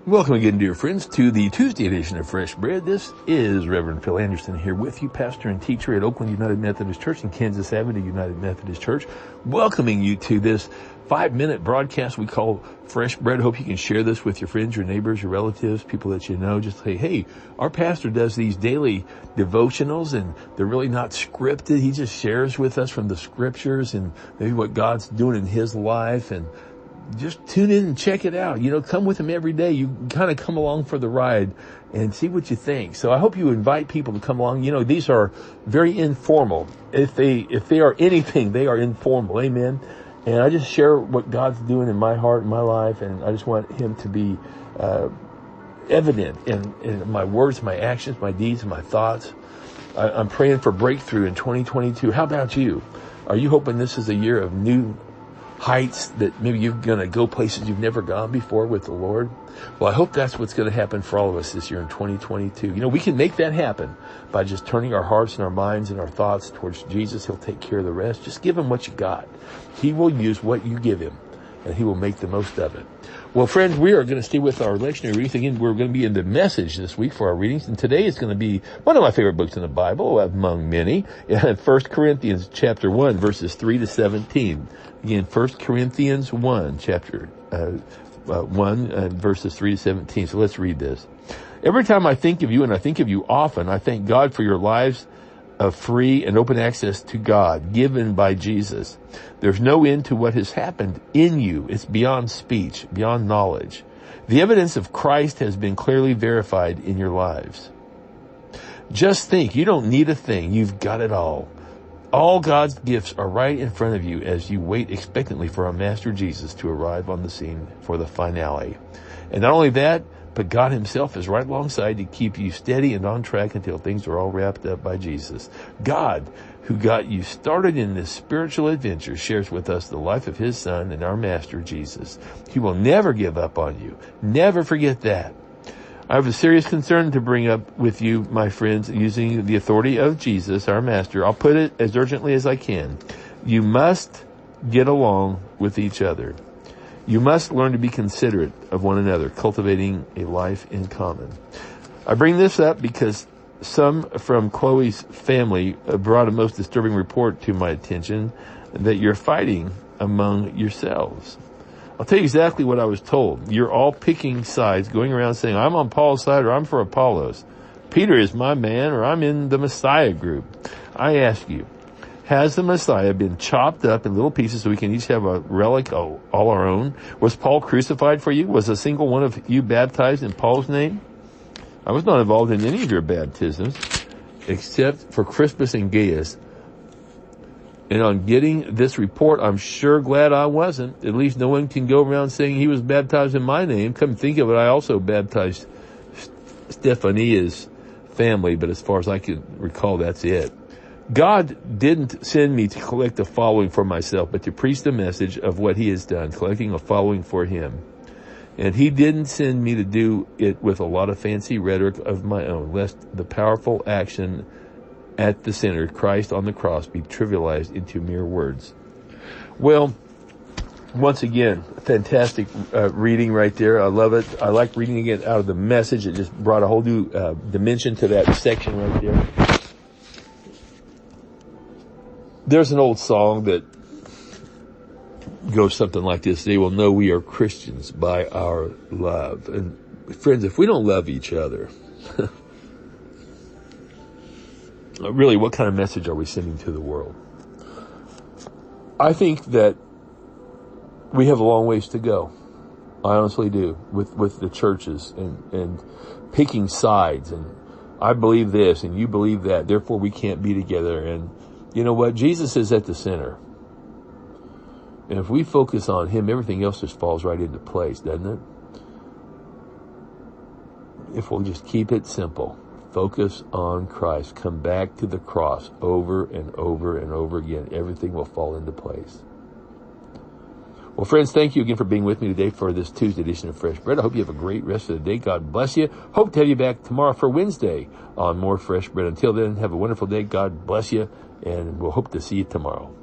Welcome again, dear friends, to the Tuesday edition of Fresh Bread. This is Reverend Phil Anderson here with you, pastor and teacher at Oakland United Methodist Church and Kansas Avenue United Methodist Church, welcoming you to this 5-minute broadcast we call Fresh Bread. Hope you can share this with your friends, your neighbors, your relatives, people that you know. Just say, hey, our pastor does these daily devotionals and they're really not scripted. He just shares with us from the scriptures and maybe what God's doing in his life, and just tune in and check it out. Come with him every day. You kind of come along for the ride and see what you think. So I hope you invite people to come along. These are very informal. If they are anything, they are informal. Amen. And I just share what God's doing in my heart and my life, and I just want him to be evident in my words, my actions, my deeds, and my thoughts. I'm praying for breakthrough in 2022. How about you? Are you hoping this is a year of new heights, that maybe you're going to go places you've never gone before with the Lord? Well, I hope that's what's going to happen for all of us this year in 2022. We can make that happen by just turning our hearts and our minds and our thoughts towards Jesus. He'll take care of the rest. Just give him what you got. He will use what you give him, and he will make the most of it. Well, friends, we are going to stay with our lectionary readings. Again, we're going to be in the Message this week for our readings, and today is going to be one of my favorite books in the Bible, among many, 1 Corinthians chapter 1, verses 3 to 17. Again, 1 Corinthians 1, chapter 1, verses 3 to 17. So let's read this. Every time I think of you, and I think of you often, I thank God for your lives of free and open access to God given by Jesus. There's no end to what has happened in you. It's beyond speech, beyond knowledge. The evidence of Christ has been clearly verified in your lives. Just think, you don't need a thing. You've got it all. All God's gifts are right in front of you as you wait expectantly for our Master Jesus to arrive on the scene for the finale. And not only that, but God himself is right alongside to keep you steady and on track until things are all wrapped up by Jesus. God, who got you started in this spiritual adventure, shares with us the life of his Son and our Master Jesus. He will never give up on you. Never forget that. I have a serious concern to bring up with you, my friends, using the authority of Jesus, our Master. I'll put it as urgently as I can. You must get along with each other. You must learn to be considerate of one another, cultivating a life in common. I bring this up because some from Chloe's family brought a most disturbing report to my attention that you're fighting among yourselves. I'll tell you exactly what I was told. You're all picking sides, going around saying, I'm on Paul's side or I'm for Apollos. Peter is my man or I'm in the Messiah group. I ask you, has the Messiah been chopped up in little pieces so we can each have a relic all our own? Was Paul crucified for you? Was a single one of you baptized in Paul's name? I was not involved in any of your baptisms except for Crispus and Gaius. And on getting this report, I'm sure glad I wasn't. At least no one can go around saying he was baptized in my name. Come think of it, I also baptized Stephania's family, but as far as I can recall, that's it. God didn't send me to collect a following for myself, but to preach the message of what he has done, collecting a following for him. And he didn't send me to do it with a lot of fancy rhetoric of my own, lest the powerful action at the center, Christ on the cross, be trivialized into mere words. Well, once again, fantastic reading right there. I love it. I like reading it out of the Message. It just brought a whole new dimension to that section right there. There's an old song that goes something like this. They will know we are Christians by our love. And friends, if we don't love each other, really, what kind of message are we sending to the world? I think that we have a long ways to go. I honestly do, with the churches and picking sides. And I believe this and you believe that, therefore we can't be together. And you know what? Jesus is at the center. And if we focus on him, everything else just falls right into place, doesn't it? If we'll just keep it simple. Focus on Christ. Come back to the cross over and over and over again. Everything will fall into place. Well, friends, thank you again for being with me today for this Tuesday edition of Fresh Bread. I hope you have a great rest of the day. God bless you. Hope to have you back tomorrow for Wednesday on more Fresh Bread. Until then, have a wonderful day. God bless you, and we'll hope to see you tomorrow.